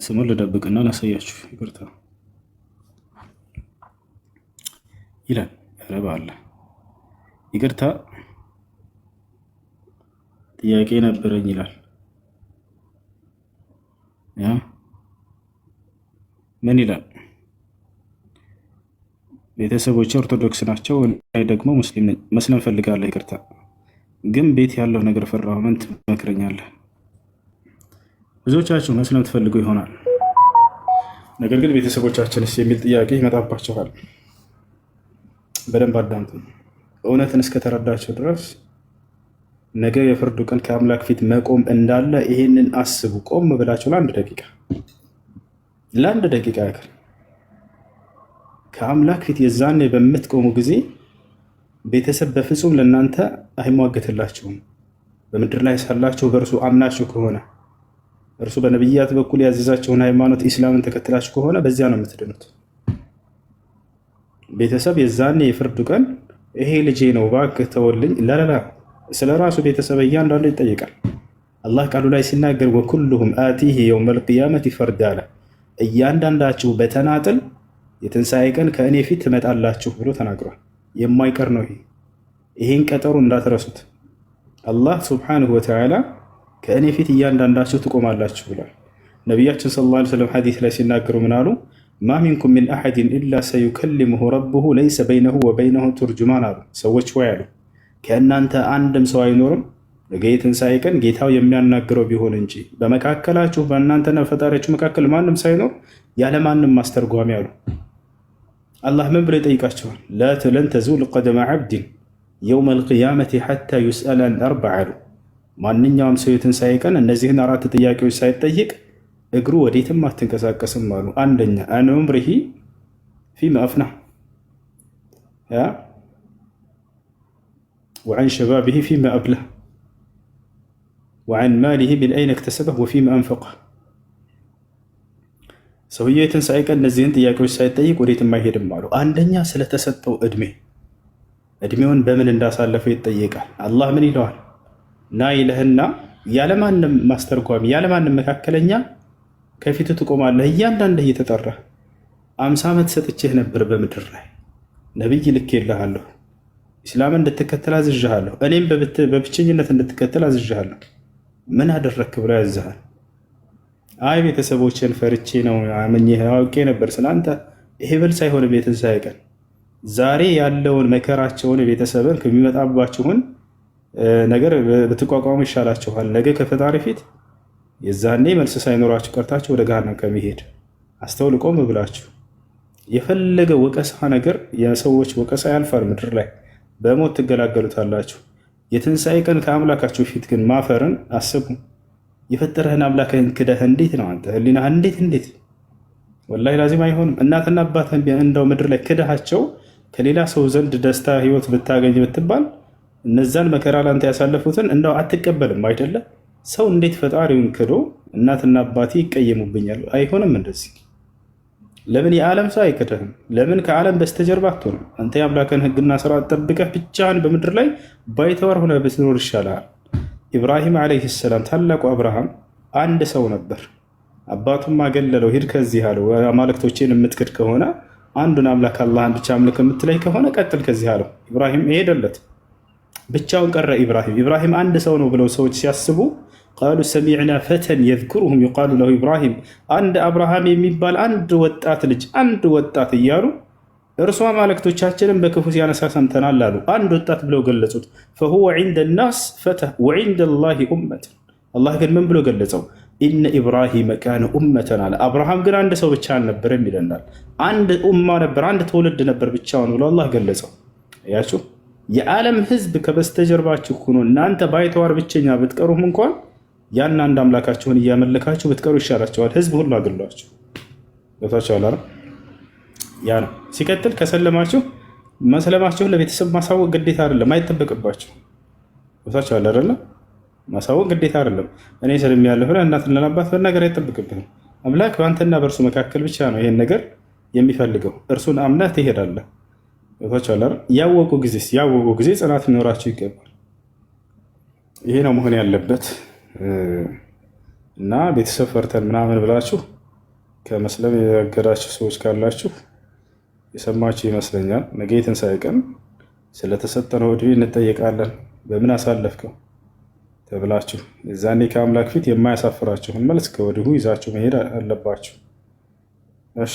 ስሙን ልደብቅና ላሳያችሁ። ይቅርታ ይላል። ኧረ በአላህ ይቅርታ፣ ጥያቄ ነበረኝ ይላል። ምን ይላል? ቤተሰቦች ኦርቶዶክስ ናቸው፣ እኔ ደግሞ ሙስሊም ነኝ። መስለም ፈልጋለሁ። ይቅርታ ግን ቤት ያለው ነገር ፈራሁ። ምን ትመክረኛለህ? ብዙዎቻችሁ መስለም ትፈልጉ ይሆናል፣ ነገር ግን ቤተሰቦቻችንስ የሚል ጥያቄ ይመጣባችኋል። በደንብ አዳምጡ። እውነትን እስከተረዳችሁ ድረስ ነገ የፍርዱ ቀን ከአምላክ ፊት መቆም እንዳለ ይሄንን አስቡ። ቆም ብላችሁ ለአንድ ደቂቃ ያክል ከአምላክ ፊት የዛኔ በምትቆሙ ጊዜ ቤተሰብ በፍጹም ለእናንተ አይሟገትላችሁም። በምድር ላይ ሳላችሁ በእርሱ አምናችሁ ከሆነ እርሱ በነቢያት በኩል ያዘዛቸውን ሃይማኖት ኢስላምን ተከትላችሁ ከሆነ በዚያ ነው የምትድኑት። ቤተሰብ የዛኔ የፍርዱ ቀን ይሄ ልጄ ነው እባክህ ተወልኝ ለለላ ስለ ራሱ ቤተሰብ እያንዳንዱ ይጠይቃል። አላህ ቃሉ ላይ ሲናገር ወኩሉሁም አቲህ የውመል ቂያመቲ ፈርዳ አለ። እያንዳንዳችሁ በተናጥል የትንሣኤ ቀን ከእኔ ፊት ትመጣላችሁ ብሎ ተናግሯል። የማይቀር ነው። ይሄን ቀጠሮ እንዳትረሱት። አላህ ሱብሓነሁ ወተዓላ ከእኔ ፊት እያንዳንዳችሁ ትቆማላችሁ ብሏል። ነቢያችን ሰለላሁ ዐለይሂ ወሰለም ሐዲስ ላይ ሲናገሩ ምን አሉ? ማ ሚንኩም ሚን አሐድን ኢላ ሰዩከሊሙሁ ረቡሁ ለይሰ በይነሁ ወበይነሁ ቱርጁማን አሉ። ሰዎች ወይ አሉ ከእናንተ አንድም ሰው አይኖርም ነገ የትንሣኤ ቀን ጌታው የሚያናግረው ቢሆን እንጂ በመካከላችሁ በእናንተና ፈጣሪያችሁ መካከል ማንም ሳይኖር ያለማንም ማስተርጓሚ አሉ። አላህ ምን ብሎ ይጠይቃቸዋል? ለን ተዙል ቀደመ ዐብድን የውመል ቂያመቲ ሐታ ዩስአለ አን አርበዕ አሉ። ማንኛውም ሰው የትንሣኤ ቀን እነዚህን 4 ጥያቄዎች ሳይጠይቅ እግሩ ወዴትም አትንቀሳቀስም አሉ። አንደኛ አን ዑምሪሂ ፊማ አፍናህ ወዐን ሸባቢሂ ፊማ አብላህ ወዐን ማሊሂ ሚን አይነ እክተሰበህ ወፊማ አንፈቀህ። ሰውየው የትንሣኤ ቀን እነዚህን ጥያቄዎች ሳይጠይቅ ወዴትም አይሄድም አሉ። አንደኛ ስለተሰጠው እድሜውን በምን እንዳሳለፈው ይጠየቃል። አላህ ምን ይለዋል? ና ይልህና ያለማንም ማስተርጓሚ ያለማንም መካከለኛ ከፊቱ ትቆማለህ። እያንዳንድህ እየተጠራህ 50 ዓመት ሰጥቼህ ነበር በምድር ላይ ነቢይ ልኬልሃለሁ፣ ኢስላምን እንድትከተል አዝዣሃለሁ፣ እኔም በብቸኝነት እንድትከተል አዝዣሃለሁ። ምን አደረግክ ብሎ ያዝሃል። አይ ቤተሰቦችን ፈርቼ ነው አምኜህ አውቄ ነበር ስላንተ። ይሄ በል ሳይሆንም የትንሣኤ ቀን ዛሬ ያለውን መከራቸውን ቤተሰብን ከሚመጣባችሁን ነገር ብትቋቋሙ ይሻላችኋል። ነገ ከፈጣሪ ፊት የዛኔ መልስ ሳይኖራችሁ ቀርታችሁ ወደ ገሃነም ከመሄድ አስተውል። ቆም ብላችሁ የፈለገ ወቀሳ ነገር የሰዎች ወቀሳ ያልፋል። ምድር ላይ በሞት ትገላገሉታላችሁ። የትንሣኤ ቀን ከአምላካችሁ ፊት ግን ማፈርን አስቡ። የፈጠረህን አምላክህን ክደህ እንዴት ነው አንተ ህሊናህ እንዴት ወላሂ ላዚም አይሆንም። እናትና አባትህን እንደው ምድር ላይ ክደሃቸው ከሌላ ሰው ዘንድ ደስታ ህይወት ብታገኝ ብትባል እነዛን መከራ ላንተ ያሳለፉትን እንደው አትቀበልም አይደለ? ሰው እንዴት ፈጣሪውን ክዶ እናትና አባቴ ይቀየሙብኛል? አይሆንም እንደዚህ። ለምን የዓለም ሰው አይክድህም? ለምን ከዓለም በስተጀርባ አትሆንም? አንተ የአምላክህን ህግና ስራ ጠብቀህ ብቻህን በምድር ላይ ባይተዋር ሆነ ብትኖር ይሻላል። ኢብራሂም ዓለይሂ ሰላም ታላቁ አብርሃም አንድ ሰው ነበር። አባቱም አገለለው። ሂድ ከዚህ አለው። አማልክቶቼን የምትክድ ከሆነ አንዱን አምላክ አላህን ብቻ አምልክ የምትለይ ከሆነ ቀጥል ከዚህ አለው። ኢብራሂም ሄደለት። ብቻውን ቀረ ኢብራሂም አንድ ሰው ነው ብለው ሰዎች ሲያስቡ ቃሉ ሰሚዕና ፈተን የዝኩሩሁም ይቃሉ ለሁ ኢብራሂም፣ አንድ አብርሃም የሚባል አንድ ወጣት እያሉ እርሱ አማልክቶቻችንን በክፉ ሲያነሳ ሰምተናል አሉ። አንድ ወጣት ብለው ገለጹት። ፈሁወ ዒንደ ናስ ፈተህ ወዒንደ ላሂ ኡመተን። አላህ ግን ምን ብሎ ገለጸው? ኢነ ኢብራሂመ ካነ ኡመተን አለ። አብርሃም ግን አንድ ሰው ብቻ አልነበረም ይለናል። አንድ ኡማ ነበር፣ አንድ ትውልድ ነበር ብቻውን ብሎ አላህ ገለጸው። ያችሁ የዓለም ህዝብ ከበስተጀርባችሁ ሆኖ እናንተ ባይተዋር ብቸኛ ብትቀሩም እንኳን ያን አንድ አምላካችሁን እያመለካችሁ ብትቀሩ ይሻላችኋል። ህዝብ ሁሉ አገሏችሁ። ገብታችኋል አይደል? ያ ነው። ሲቀጥል ከሰለማችሁ መስለማችሁን ለቤተሰብ ማሳወቅ ግዴታ አይደለም፣ አይጠበቅባችሁ። ገብታችኋል አይደል? ማሳወቅ ግዴታ አይደለም። እኔ ስለሚያለሁ ብለህ እናትና ለአባት መናገር አይጠብቅብህም። አምላክ በአንተና በእርሱ መካከል ብቻ ነው ይሄን ነገር የሚፈልገው። እርሱን አምነህ ትሄዳለህ። ያወቁ ጊዜ ጽናት ሊኖራቸው ይገባል። ይሄ ነው መሆን ያለበት እና ቤተሰብ ፈርተን ምናምን ብላችሁ ከመስለም የነገራችሁ ሰዎች ካላችሁ የሰማችሁ ይመስለኛል። ነገ የትንሣኤ ቀን ስለተሰጠነው ዕድሜ እንጠየቃለን። በምን አሳለፍከው ተብላችሁ የዛኔ ከአምላክ ፊት የማያሳፍራችሁን መልስ ከወዲሁ ይዛችሁ መሄድ አለባችሁ። እሺ